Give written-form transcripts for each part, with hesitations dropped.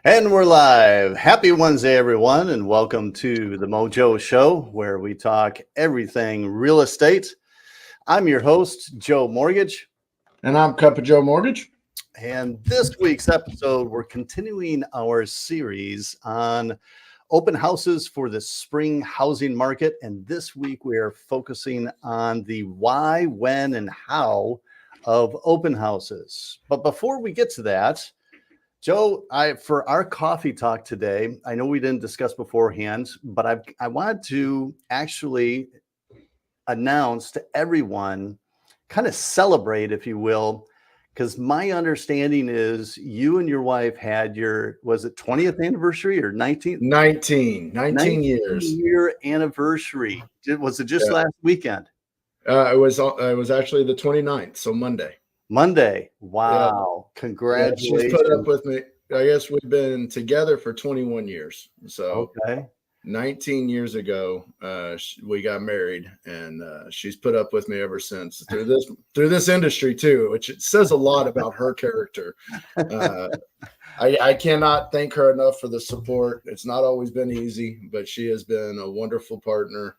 And we're live. Happy Wednesday, everyone, and welcome to the Mojo Show, where we talk everything real estate. I'm your host, Joe Mortgage. And I'm Cup of Joe Mortgage. And this week's episode, we're continuing our series on open houses for the spring housing market. And this week, we are focusing on the why, when, and how of open houses. But before we get to that, Joe, for our coffee talk today, I know we didn't discuss beforehand, but I wanted to actually announce to everyone, kind of celebrate, if you will, because my understanding is you and your wife had was it 20th anniversary or 19th? 19 years. Year anniversary. Was it just last weekend? It was actually the 29th, so Monday. Wow. Yeah. Congratulations. She's put up with me. I guess we've been together for 21 years. So 19 years ago, we got married, and she's put up with me ever since through this industry too, which it says a lot about her character. I cannot thank her enough for the support. It's not always been easy, but she has been a wonderful partner.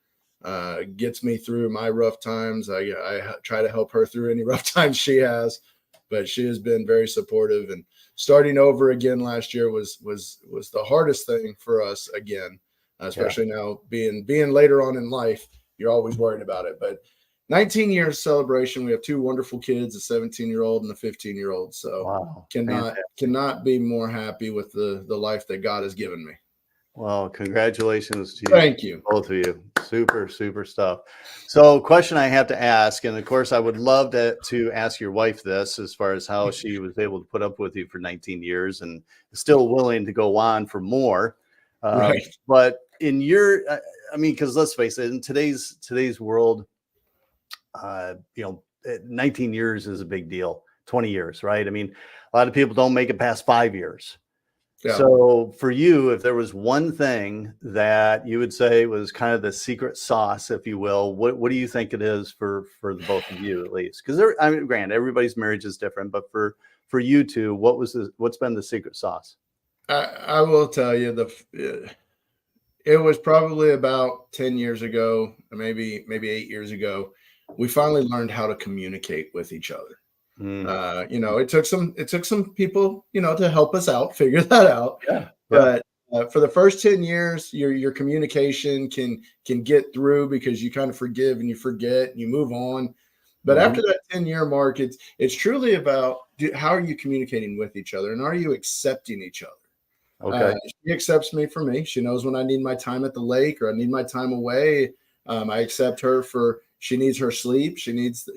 Gets me through my rough times. I try to help her through any rough times she has, but she has been very supportive. And starting over again last year was the hardest thing for us again, especially now being later on in life. You're always worried about it. But 19 years celebration. We have two wonderful kids, a 17-year-old and a 15-year-old. So cannot be more happy with the life that God has given me. Well, congratulations to you. Thank you. Both of you. Super, super stuff. So question I have to ask, and of course I would love to ask your wife this as far as how she was able to put up with you for 19 years and still willing to go on for more. Right. But in your, because let's face it, in today's world, 19 years is a big deal. 20 years, right? I mean, a lot of people don't make it past 5 years. Yeah. So for you, if there was one thing that you would say was kind of the secret sauce, if you will, what do you think it is for the both of you, at least? Because granted, everybody's marriage is different, but for you two, what's been the secret sauce? I will tell you it was probably about 10 years ago, maybe 8 years ago. We finally learned how to communicate with each other. It took some people, to help us out, figure that out. Yeah. But for the first 10 years, your communication can get through because you kind of forgive and you forget and you move on. But after that 10-year mark, it's truly about how are you communicating with each other and are you accepting each other? Okay. She accepts me for me. She knows when I need my time at the lake or I need my time away. I accept her for. She needs her sleep. She needs,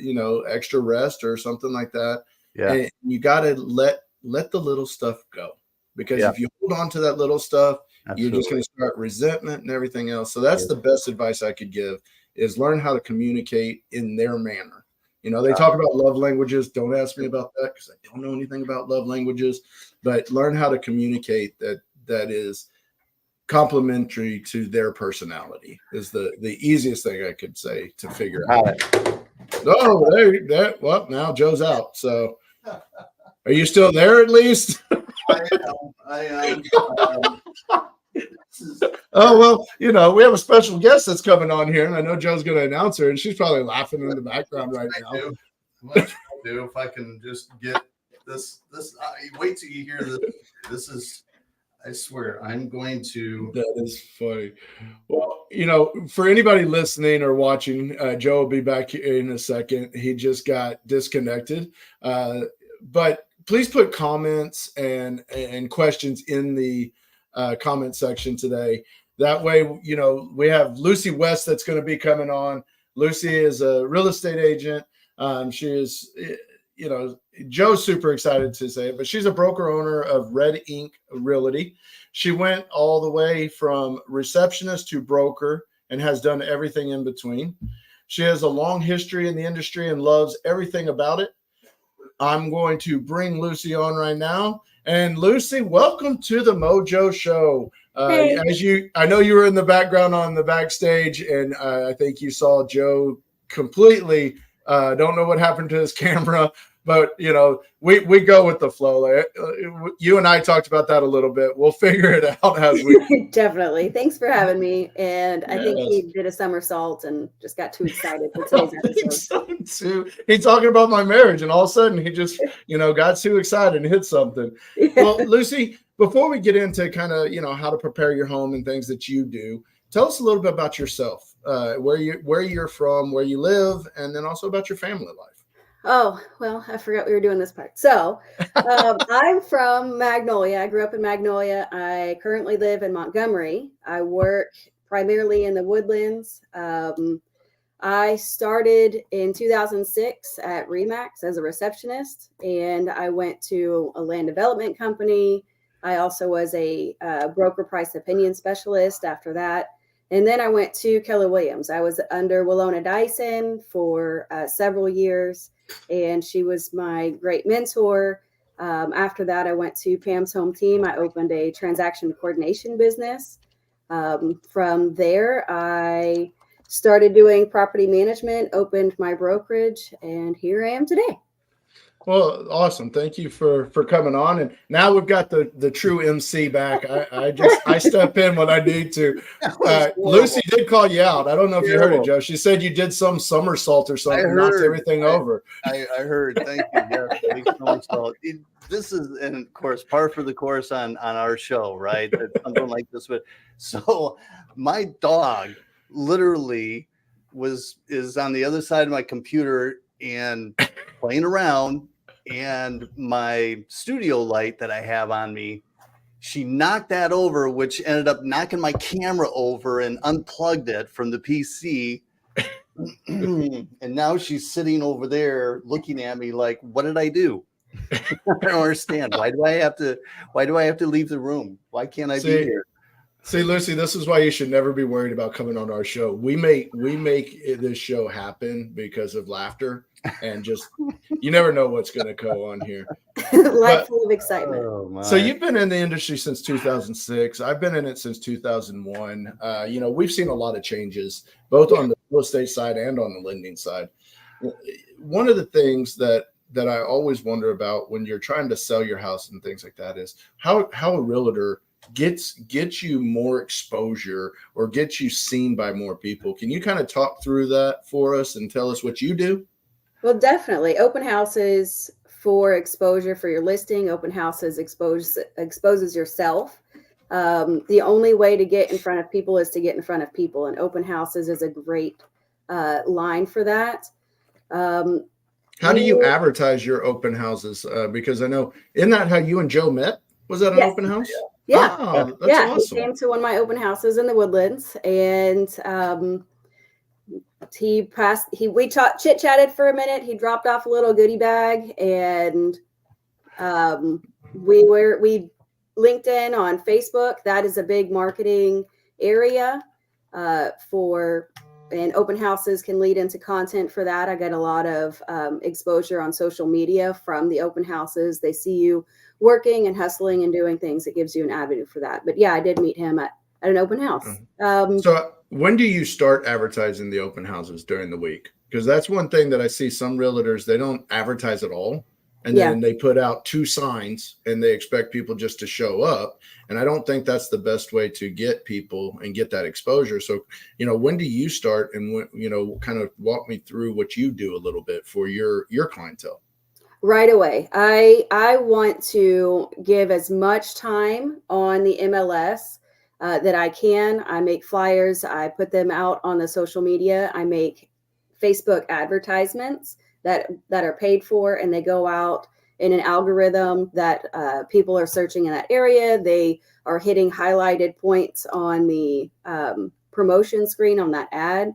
extra rest or something like that. Yeah. And you got to let the little stuff go, because if you hold on to that little stuff, you're just going to start resentment and everything else. So that's the best advice I could give is learn how to communicate in their manner. They talk about love languages. Don't ask me about that because I don't know anything about love languages, but learn how to communicate that is complementary to their personality is the easiest thing I could say to figure out. Well, now Joe's out. So are you still there at least? I am. Oh, well, we have a special guest that's coming on here, and I know Joe's going to announce her, and she's probably laughing in the background right now. What I'll do if I can just get this. Wait till you hear this. This is I swear, I'm going to. That is funny. Well, for anybody listening or watching, Joe will be back in a second. He just got disconnected. But please put comments and questions in the comment section today. That way, we have Lucy West that's going to be coming on. Lucy is a real estate agent. She is, Joe's super excited to say it, but she's a broker owner of Red Ink Realty. She went all the way from receptionist to broker and has done everything in between. She has a long history in the industry and loves everything about it. I'm going to bring Lucy on right now. And Lucy, welcome to the Mojo Show. Hey. I know you were in the background on the backstage, and I think you saw Joe completely. Don't know what happened to his camera, but we go with the flow. You and I talked about that a little bit. We'll figure it out as we. Definitely. Thanks for having me. And I think he did a somersault and just got too excited for today's episode. He's talking about my marriage, and all of a sudden he just got too excited and hit something. Yeah. Well, Lucy, before we get into kind of how to prepare your home and things that you do, tell us a little bit about yourself, where you're from, where you live, and then also about your family life. Oh, well, I forgot we were doing this part. So I'm from Magnolia. I grew up in Magnolia. I currently live in Montgomery. I work primarily in the Woodlands. I started in 2006 at Remax as a receptionist, and I went to a land development company. I also was a broker price opinion specialist after that. And then I went to Keller Williams. I was under Willona Dyson for several years, and she was my great mentor. After that, I went to Pam's home team. I opened a transaction coordination business. From there, I started doing property management, opened my brokerage, and here I am today. Well, awesome. Thank you for coming on. And now we've got the true MC back. I step in when I need to. Lucy did call you out. I don't know if you heard it, Joe. She said you did some somersault or something, knocked everything over. I heard. Thank you. Yes, big somersault. This is, and of course, par for the course on our show, right? Something like this. But so my dog literally is on the other side of my computer and playing around, and my studio light that I have on me, she knocked that over, which ended up knocking my camera over and unplugged it from the PC. And now she's sitting over there looking at me like, what did I do? I don't understand. Why do I have to leave the room? Why can't I be here? See, Lucy, this is why you should never be worried about coming on our show. We make this show happen because of laughter, and just you never know what's going to go on here. Life full of excitement. Oh, so you've been in the industry since 2006. I've been in it since 2001. We've seen a lot of changes, both on the real estate side and on the lending side. One of the things that I always wonder about when you're trying to sell your house and things like that is how a realtor gets you more exposure or gets you seen by more people. Can you kind of talk through that for us and tell us what you do? Well, definitely. Open houses for exposure for your listing. Open houses exposes yourself. The only way to get in front of people is to get in front of people, and open houses is a great line for that. How do you advertise your open houses? Because I know, isn't that how you and Joe met? Was that an open house? Yeah. Oh, that's awesome. He came to one of my open houses in the Woodlands, and we chit-chatted for a minute. He dropped off a little goodie bag, and we linked in on Facebook. That is a big marketing area and open houses can lead into content for that. I get a lot of exposure on social media from the open houses. They see you working and hustling and doing things. It gives you an avenue for that. But yeah, I did meet him at an open house. So when do you start advertising the open houses during the week? Because that's one thing that I see some realtors, they don't advertise at all. And then they put out 2 signs and they expect people just to show up. And I don't think that's the best way to get people and get that exposure. So, when do you start, and kind of walk me through what you do a little bit for your clientele? Right away. I want to give as much time on the MLS that I can. I make flyers. I put them out on the social media. I make Facebook advertisements that are paid for, and they go out in an algorithm that people are searching in that area. They are hitting highlighted points on the promotion screen on that ad.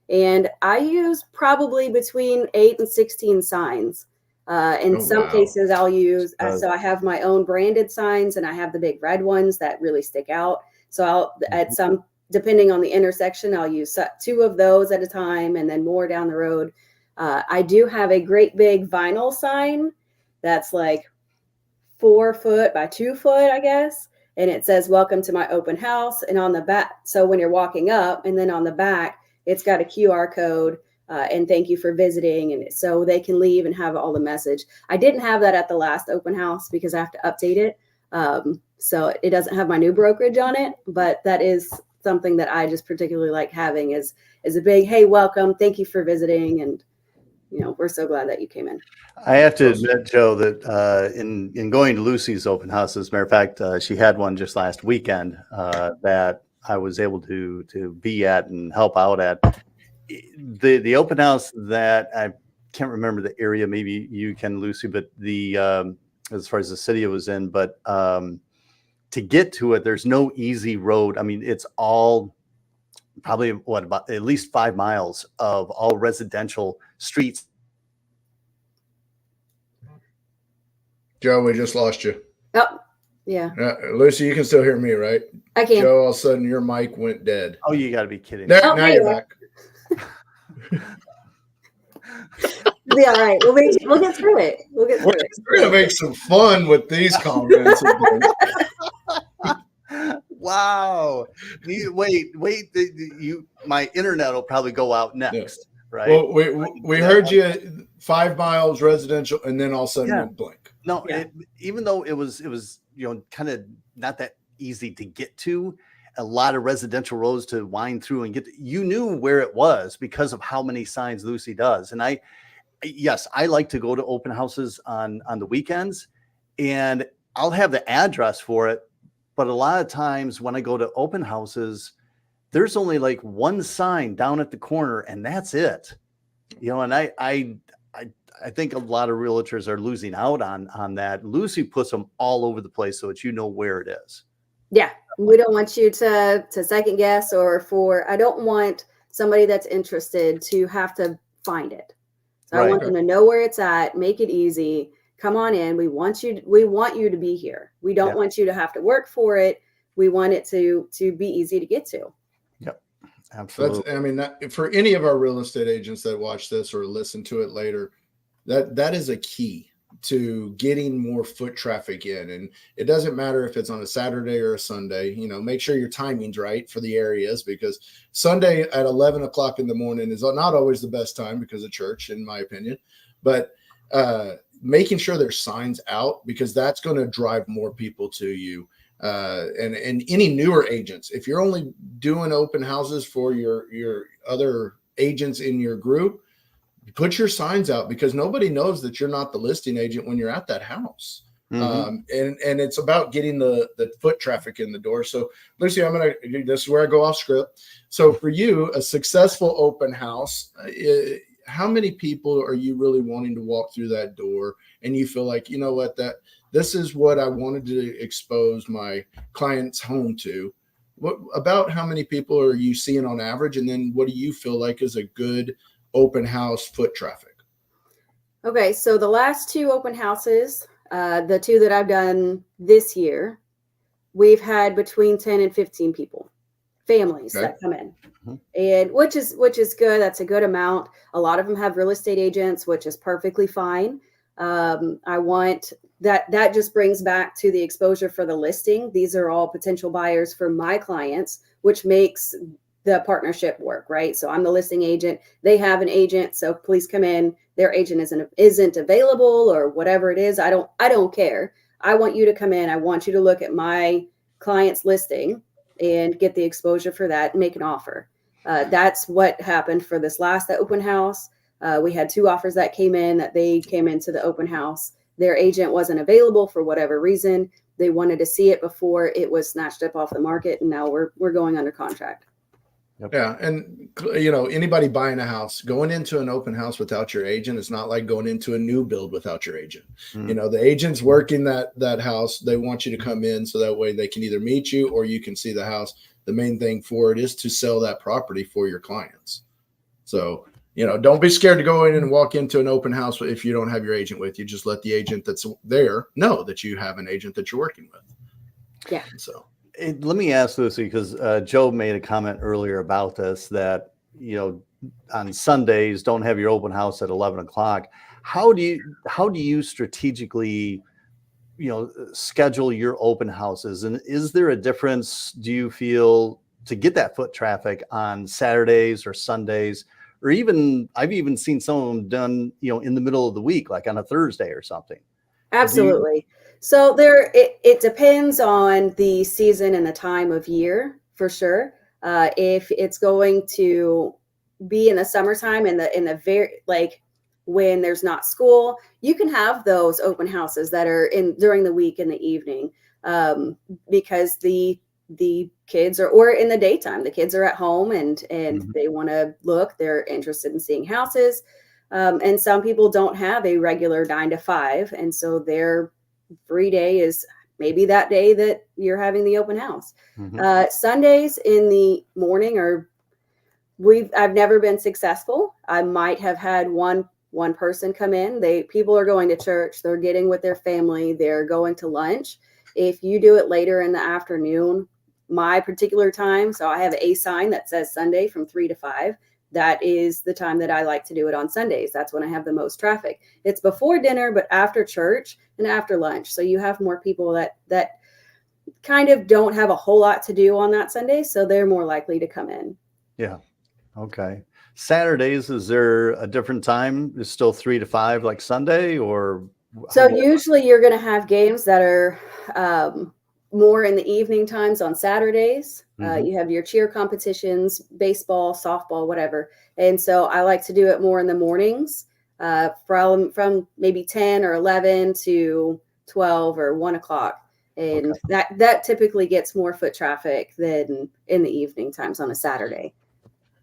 And I use probably between 8 and 16 signs. In some cases, I'll use, so I have my own branded signs, and I have the big red ones that really stick out. So I'll, at some, depending on the intersection, I'll use 2 of those at a time, and then more down the road. I do have a great big vinyl sign that's like 4 foot by 2 foot, I guess. And it says, "Welcome to my open house." And on the back, so when you're walking up, and then on the back, it's got a QR code. And "Thank you for visiting," and so they can leave and have all the message. I didn't have that at the last open house because I have to update it, so it doesn't have my new brokerage on it. But that is something that I just particularly like having is a big, "Hey, welcome, thank you for visiting," and we're so glad that you came in. I have to admit, Joe, that in going to Lucy's open house, as a matter of fact, she had one just last weekend that I was able to be at and help out at. The open house that I can't remember the area, maybe you can, Lucy, but the as far as the city it was in, but to get to it, there's no easy road. I mean, it's all probably about at least 5 miles of all residential streets. Joe, we just lost you. Oh, yeah. Lucy, you can still hear me, right? I can. Joe, all of a sudden your mic went dead. Oh, you got to be kidding. Now you're back. Be all right. We'll get through it. We're gonna make some fun with these comments. Wow. Wait. My internet will probably go out next, right? Well, we heard you 5 miles residential, and then all of a sudden went blank. No, even though it was kind of not that easy to get to, a lot of residential roads to wind through and get to, you knew where it was because of how many signs Lucy does. And I like to go to open houses on the weekends, and I'll have the address for it. But a lot of times when I go to open houses, there's only like one sign down at the corner, and that's it. And I think a lot of realtors are losing out on that. Lucy puts them all over the place so that where it is. Yeah. We don't want you to second guess I don't want somebody that's interested to have to find it. So I want them to know where it's at, make it easy. Come on in. We want you to be here. We don't want you to have to work for it. We want it to be easy to get to. Yep. Absolutely. For any of our real estate agents that watch this or listen to it later, that is a key to getting more foot traffic in. And it doesn't matter if it's on a Saturday or a Sunday, make sure your timing's right for the areas, because Sunday at 11 o'clock in the morning is not always the best time because of church, in my opinion, but making sure there's signs out, because that's going to drive more people to you. And any newer agents, if you're only doing open houses for your other agents in your group, put your signs out, because nobody knows that you're not the listing agent when you're at that house. Mm-hmm. And it's about getting the foot traffic in the door. So Lucy, this is where I go off script. So for you, a successful open house, how many people are you really wanting to walk through that door? And you feel like, this is what I wanted to expose my client's home to. About how many people are you seeing on average? And then what do you feel like is a good open house foot traffic? Okay, so the last 2 open houses, the 2 that I've done this year, we've had between 10 and 15 people, families that come in, and which is good. That's a good amount. A lot of them have real estate agents, which is perfectly fine. I want that just brings back to the exposure for the listing. These are all potential buyers for my clients, which makes the partnership work, right? So I'm the listing agent. They have an agent, so please come in. Their agent isn't available or whatever it is. I don't care. I want you to come in. I want you to look at my client's listing and get the exposure for that and make an offer. That's what happened for this last open house. We had 2 offers that came in, that they came into the open house. Their agent wasn't available for whatever reason. They wanted to see it before it was snatched up off the market, and now we're going under contract. Yep. Yeah. And, anybody buying a house, going into an open house without your agent, it's not like going into a new build without your agent. The agent's working that house. They want you to come in so that way they can either meet you or you can see the house. The main thing for it is to sell that property for your clients. So, don't be scared to go in and walk into an open house if you don't have your agent with you. Just let the agent that's there know that you have an agent that you're working with. Yeah. So. Let me ask this, because Joe made a comment earlier about this, that, on Sundays, don't have your open house at 11 o'clock. How do you strategically, schedule your open houses? And is there a difference, do you feel, to get that foot traffic on Saturdays or Sundays, or even, I've even seen some of them done, in the middle of the week, like on a Thursday or something? Absolutely. So it depends on the season and the time of year, for sure. If it's going to be in the summertime, in the very, like, when there's not school, you can have those open houses that are during the week in the evening, because the kids are, or in the daytime, the kids are at home and they want to look, they're interested in seeing houses. And some people don't have a regular 9 to 5. And so their free day is maybe that day that you're having the open house. Sundays in the morning I've never been successful. I might have had one person come in. People are going to church. They're getting with their family. They're going to lunch. If you do it later in the afternoon, my particular time, so I have a sign that says Sunday from 3 to 5. That is the time that I like to do it on Sundays. That's when I have the most traffic. It's before dinner, but after church and after lunch. So you have more people that kind of don't have a whole lot to do on that Sunday. So they're more likely to come in. Yeah. Okay. Saturdays, is there a different time? Is still 3 to 5 like Sunday, or? So usually you're going to have games that are more in the evening times on Saturdays. You have your cheer competitions, baseball, softball, whatever. And so I like to do it more in the mornings, from maybe 10 or 11 to 12 or 1 o'clock. And that typically gets more foot traffic than in the evening times on a Saturday.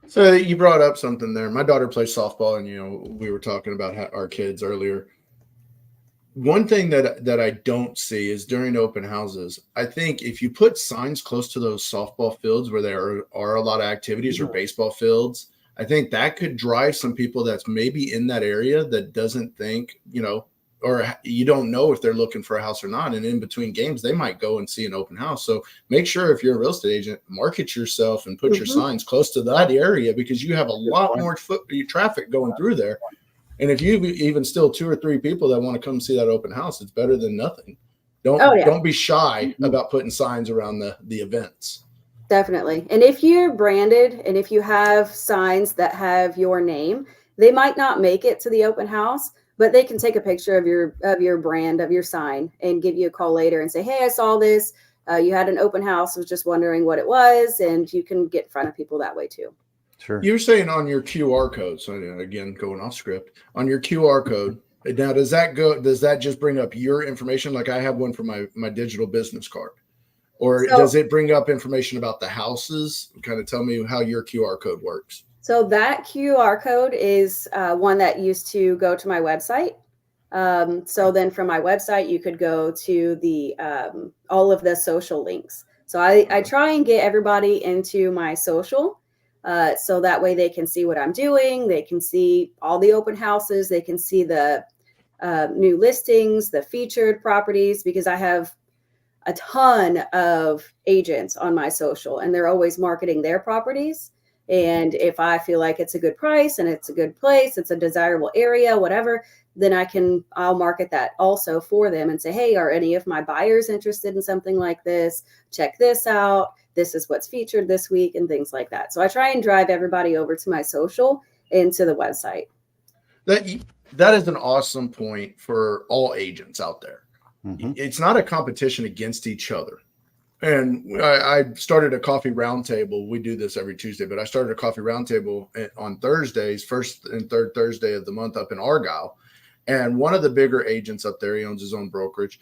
So you brought up something there. My daughter plays softball, and we were talking about our kids earlier. One thing that I don't see is during open houses, I think if you put signs close to those softball fields where there are a lot of activities, or baseball fields, I think that could drive some people that's maybe in that area that doesn't think, or you don't know if they're looking for a house or not. And in between games, they might go and see an open house. So make sure, if you're a real estate agent, market yourself and put your signs close to that area, because you have a lot more traffic going through there. And if you even still 2 or 3 people that want to come see that open house, it's better than nothing. Don't be shy about putting signs around the events. Definitely. And if you're branded and if you have signs that have your name, they might not make it to the open house, but they can take a picture of your brand, of your sign, and give you a call later and say, hey, I saw this. You had an open house. I was just wondering what it was. And you can get in front of people that way too. Sure. You were saying on your QR code, so again, going off script, on your QR code, now does that just bring up your information? Like I have one for my digital business card, or does it bring up information about the houses? Kind of tell me how your QR code works. So that QR code is one that used to go to my website. So then from my website, you could go to the all of the social links. So I try and get everybody into my social. So that way they can see what I'm doing. They can see all the open houses. They can see the new listings, the featured properties, because I have a ton of agents on my social and they're always marketing their properties. And if I feel like it's a good price and it's a good place, it's a desirable area, whatever, then I'll market that also for them and say, hey, are any of my buyers interested in something like this? Check this out. This is what's featured this week and things like that. So I try and drive everybody over to my social and to the website. That is an awesome point for all agents out there. It's not a competition against each other. And I started a coffee roundtable. We do this every Tuesday, but I started a coffee roundtable on Thursdays, first and third Thursday of the month up in Argyle. And one of the bigger agents up there, he owns his own brokerage.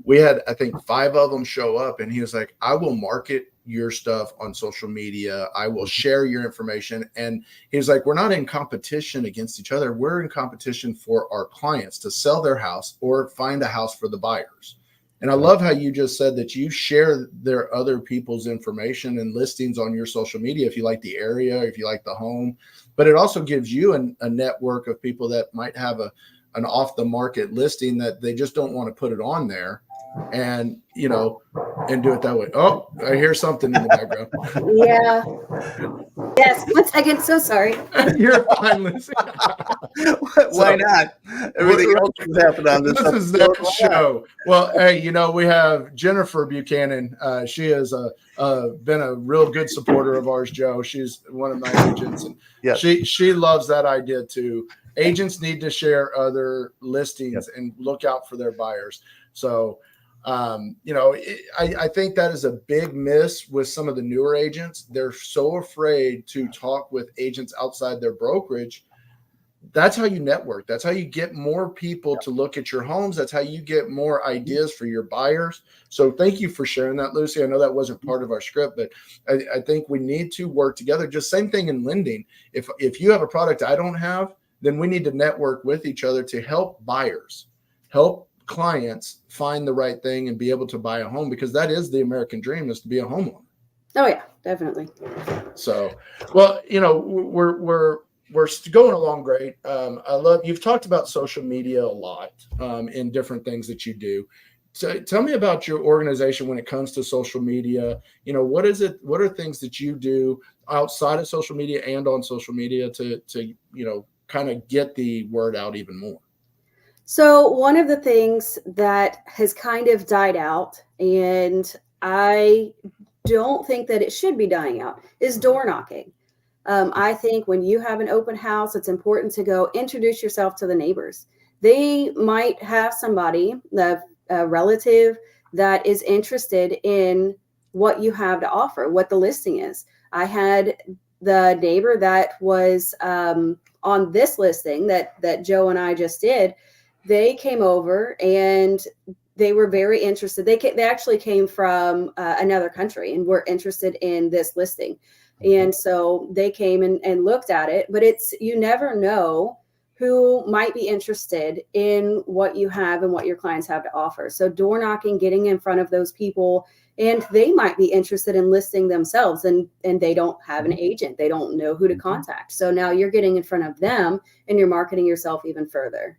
We had, I think, 5 of them show up, and he was like, I will market your stuff on social media. I will share your information. And he was like, we're not in competition against each other. We're in competition for our clients to sell their house or find a house for the buyers. And I love how you just said that you share their other people's information and listings on your social media if you like the area, if you like the home. But it also gives you a network of people that might have an off the market listing that they just don't want to put it on there and, you know, and do it that way. Oh, I hear something in the background. Yeah. Yes. 1 second. So sorry. You're fine, Lucy. Why not? Everything else can happen on this. This is their show. Well, hey, you know, we have Jennifer Buchanan. She has been a real good supporter of ours, Joe. She's one of my agents, and yes. she loves that idea too. Agents need to share other listings and look out for their buyers. So, you know, I think that is a big miss with some of the newer agents. They're so afraid to talk with agents outside their brokerage. That's how you network. That's how you get more people to look at your homes. That's how you get more ideas for your buyers. So thank you for sharing that, Lucy. I know that wasn't part of our script, but I think we need to work together. Just same thing in lending. If you have a product I don't have, then we need to network with each other to help buyers, help clients find the right thing and be able to buy a home, because that is the American dream, is to be a homeowner. Oh yeah, definitely. So, well, you know, we're going along great. I love, you've talked about social media a lot in different things that you do. So tell me about your organization when it comes to social media. You know, what is it? What are things that you do outside of social media and on social media to you know, kind of get the word out even more? So one of the things that has kind of died out, and I don't think that it should be dying out, is door knocking. I think when you have an open house, it's important to go introduce yourself to the neighbors. They might have somebody, a relative, that is interested in what you have to offer, what the listing is. I had the neighbor that was on this listing that Joe and I just did. They came over and they were very interested. They actually came from another country and were interested in this listing. And so they came and looked at it, but you never know who might be interested in what you have and what your clients have to offer. So door knocking, getting in front of those people, and they might be interested in listing themselves, and they don't have an agent. They don't know who to contact. So now you're getting in front of them and you're marketing yourself even further.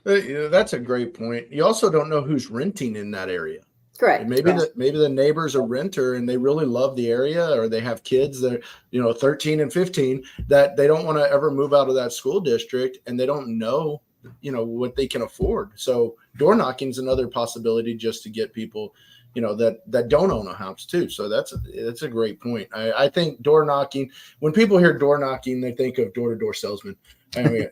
That's a great point. You also don't know who's renting in that area. Correct. Maybe the neighbor's a renter and they really love the area, or they have kids that are, you know, 13 and 15, that they don't want to ever move out of that school district, and they don't know, you know, what they can afford. So door knocking is another possibility, just to get people, you know, that don't own a house too. So that's a great point. I think door knocking, when people hear door knocking, they think of door-to-door salesman. I mean,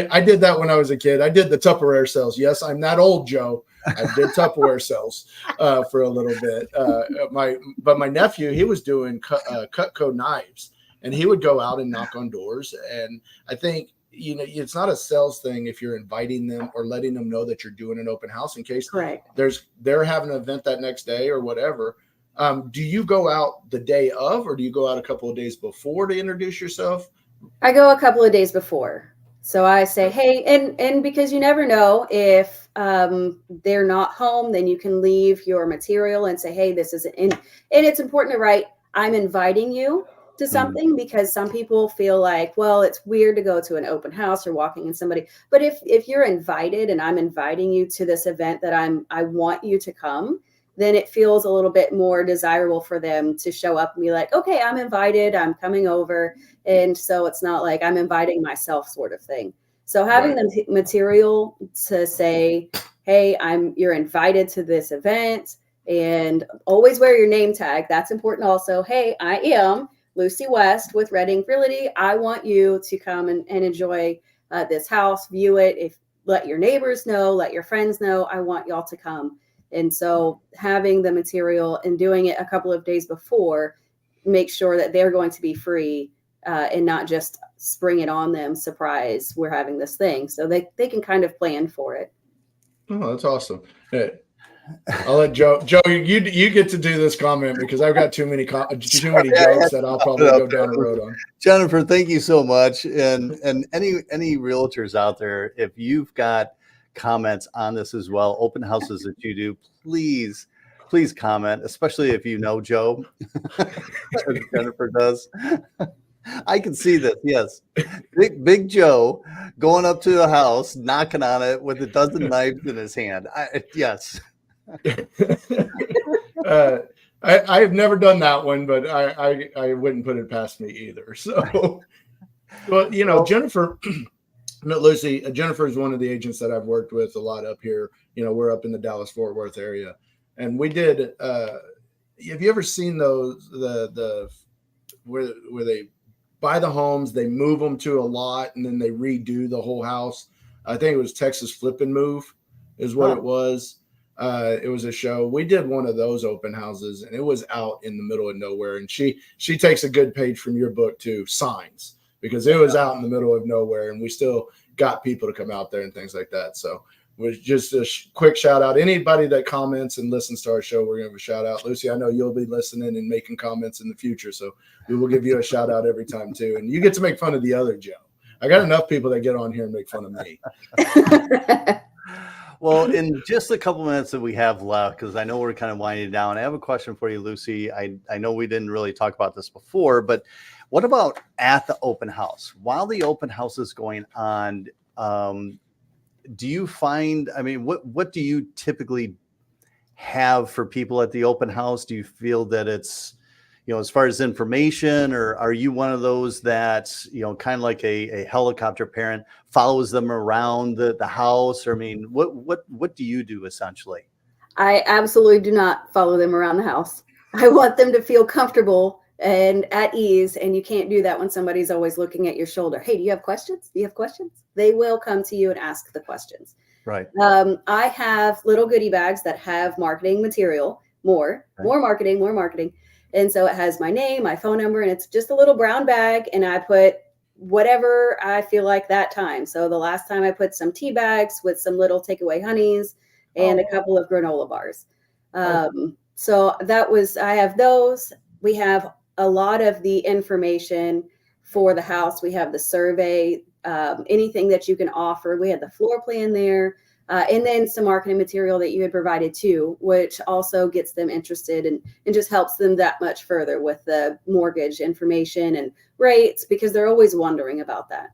I did that when I was a kid. I did the Tupperware sales. Yes, I'm that old, Joe. I did Tupperware sales for a little bit. But my nephew, he was doing Cutco knives, and he would go out and knock on doors. And I think, you know, it's not a sales thing if you're inviting them or letting them know that you're doing an open house in case they're having an event that next day or whatever. Do you go out the day of, or do you go out a couple of days before to introduce yourself? I go a couple of days before. So I say, hey, and because you never know if they're not home, then you can leave your material and say, hey, this isn't in. And it's important to write, I'm inviting you to something, because some people feel like, well, it's weird to go to an open house or walking in somebody. But if you're invited and I'm inviting you to this event that I want you to come, then it feels a little bit more desirable for them to show up and be like, okay, I'm invited, I'm coming over. And so it's not like I'm inviting myself sort of thing. So having the material to say, hey, you're invited to this event, and always wear your name tag. That's important also. Hey, I am Lucy West with Red Ink Realty. I want you to come and enjoy this house, view it. Let your neighbors know, let your friends know. I want y'all to come. And so having the material and doing it a couple of days before, make sure that they're going to be free and not just spring it on them. Surprise, we're having this thing. So they can kind of plan for it. Oh, that's awesome. Hey, I'll let Joe. Joe, you get to do this comment because I've got too many jokes that I'll probably go down the road on. Jennifer, thank you so much. And any realtors out there, if you've got comments on this as well, open houses that you do, please comment, especially if you know Joe, as Jennifer does. I can see this. Yes, big Joe going up to a house, knocking on it with a dozen knives in his hand. Yes. I've never done that one, but I wouldn't put it past me either. So, well, Jennifer, no, Lucy, Jennifer is one of the agents that I've worked with a lot up here. We're up in the Dallas-Fort Worth area, and we did. Have you ever seen those where they buy the homes, they move them to a lot, and then they redo the whole house? I think it was Texas Flip and Move is what it was. It was a show. We did one of those open houses, and it was out in the middle of nowhere. And she takes a good page from your book too, Signs, because it was out in the middle of nowhere, and we still got people to come out there and things like that. So it was just a quick shout out. Anybody that comments and listens to our show, we're going to have a shout out. Lucy, I know you'll be listening and making comments in the future, so we will give you a shout out every time too. And you get to make fun of the other Joe. I got enough people that get on here and make fun of me. Well, in just a couple minutes that we have left, because I know we're kind of winding down, I have a question for you, Lucy. I know we didn't really talk about this before, but what about at the open house? While the open house is going on, do you find, what do you typically have for people at the open house? Do you feel that it's, as far as information, or are you one of those that, kind of like a helicopter parent, follows them around the house? Or what do you do essentially? I absolutely do not follow them around the house. I want them to feel comfortable and at ease. And you can't do that when somebody's always looking at your shoulder. Hey, do you have questions? Do you have questions? They will come to you and ask the questions. Right. I have little goodie bags that have marketing material, more marketing. And so it has my name, my phone number, and it's just a little brown bag. And I put whatever I feel like that time. So the last time I put some tea bags with some little takeaway honeys and a couple of granola bars. So I have those. We have a lot of the information for the house. We have the survey, anything that you can offer. We had the floor plan there. And then some marketing material that you had provided too, which also gets them interested and just helps them that much further with the mortgage information and rates, because they're always wondering about that.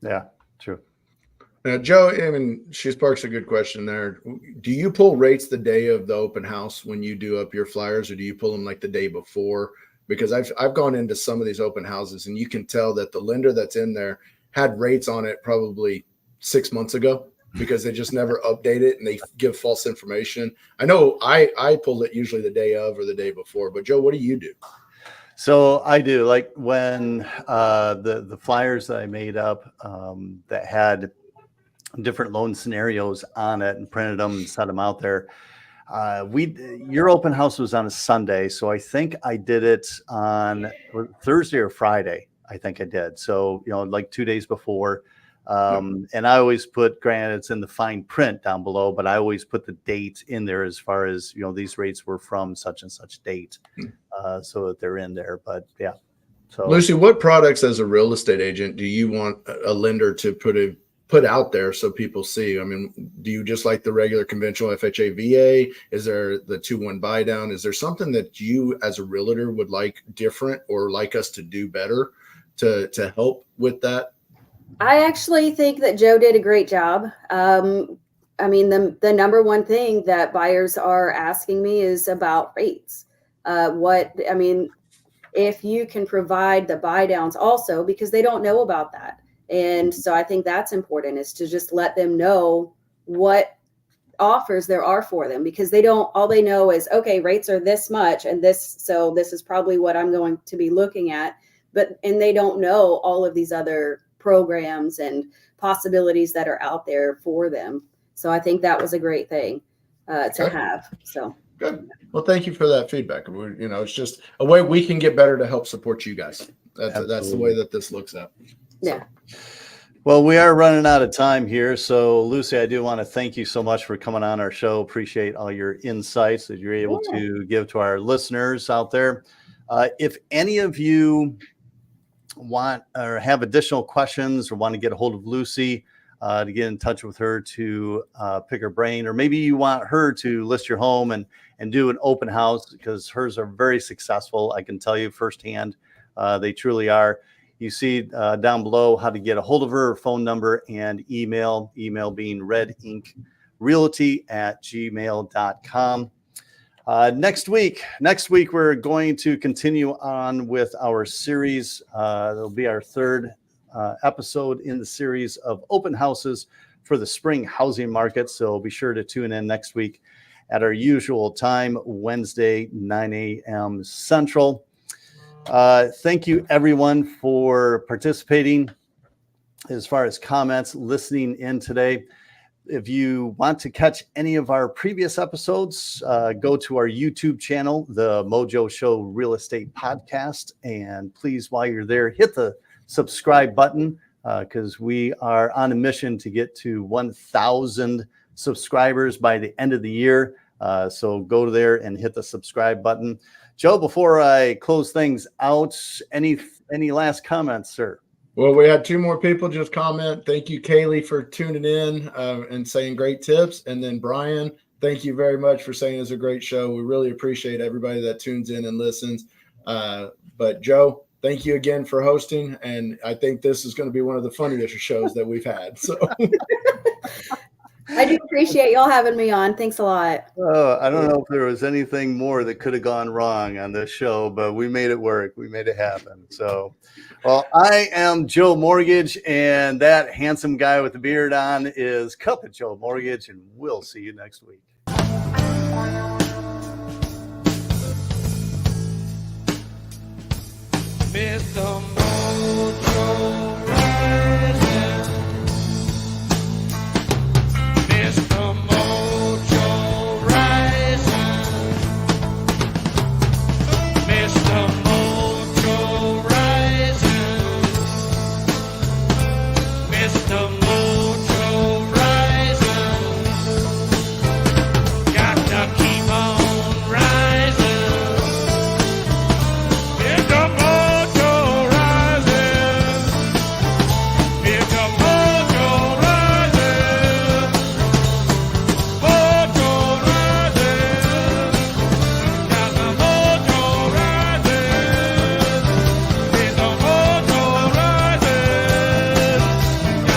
Yeah, true. Now, Joe, she sparks a good question there. Do you pull rates the day of the open house when you do up your flyers, or do you pull them like the day before? Because I've gone into some of these open houses, and you can tell that the lender that's in there had rates on it probably 6 months ago, because they just never update it and they give false information. I know I pull it usually the day of or the day before, but Joe, what do you do? So I do, like when the flyers that I made up that had different loan scenarios on it and printed them and set them out there. Your open house was on a Sunday, so I think I did it on Thursday or Friday. I think I did. So like 2 days before. And I always put, granted it's in the fine print down below, but I always put the date in there as far as, these rates were from such and such date, so that they're in there. But yeah. So Lucy, what products as a real estate agent do you want a lender to put out there so people see? Do you just like the regular conventional FHA VA? Is there the 2-1 buy down? Is there something that you as a realtor would like different or like us to do better to help with that? I actually think that Joe did a great job. The number one thing that buyers are asking me is about rates. If you can provide the buy downs also, because they don't know about that. And so I think that's important, is to just let them know what offers there are for them, because all they know is, okay, rates are this much and so this is probably what I'm going to be looking at. And they don't know all of these other programs and possibilities that are out there for them. So I think that was a great thing. to have. So good. Well, thank you for that feedback. It's just a way we can get better to help support you guys. That's the way that this looks at. Yeah. Well, we are running out of time here. So, Lucy, I do want to thank you so much for coming on our show. Appreciate all your insights that you're able to give to our listeners out there. If any of you want or have additional questions or want to get a hold of Lucy to get in touch with her to pick her brain, or maybe you want her to list your home and do an open house, because hers are very successful. I can tell you firsthand, they truly are. You see down below how to get a hold of her phone number and email being Red Ink Realty @gmail.com. Next week, we're going to continue on with our series. It'll be our third episode in the series of open houses for the spring housing market. So be sure to tune in next week at our usual time, Wednesday, 9 a.m. Central. Thank you, everyone, for participating as far as comments, listening in today. If you want to catch any of our previous episodes, go to our YouTube channel, the Mojo Show Real Estate Podcast. And please, while you're there, hit the subscribe button, because we are on a mission to get to 1,000 subscribers by the end of the year. So go there and hit the subscribe button. Joe, before I close things out, any last comments, sir? Well, we had 2 more people just comment. Thank you, Kaylee, for tuning in and saying great tips. And then Brian, thank you very much for saying it's a great show. We really appreciate everybody that tunes in and listens. But Joe, thank you again for hosting. And I think this is going to be one of the funniest shows that we've had. So I do appreciate y'all having me on. Thanks a lot. I don't know if there was anything more that could have gone wrong on this show, but we made it work. We made it happen. So, well, I am Joe Mortgage, and that handsome guy with the beard on is Cup of Joe Mortgage, and we'll see you next week. Mr.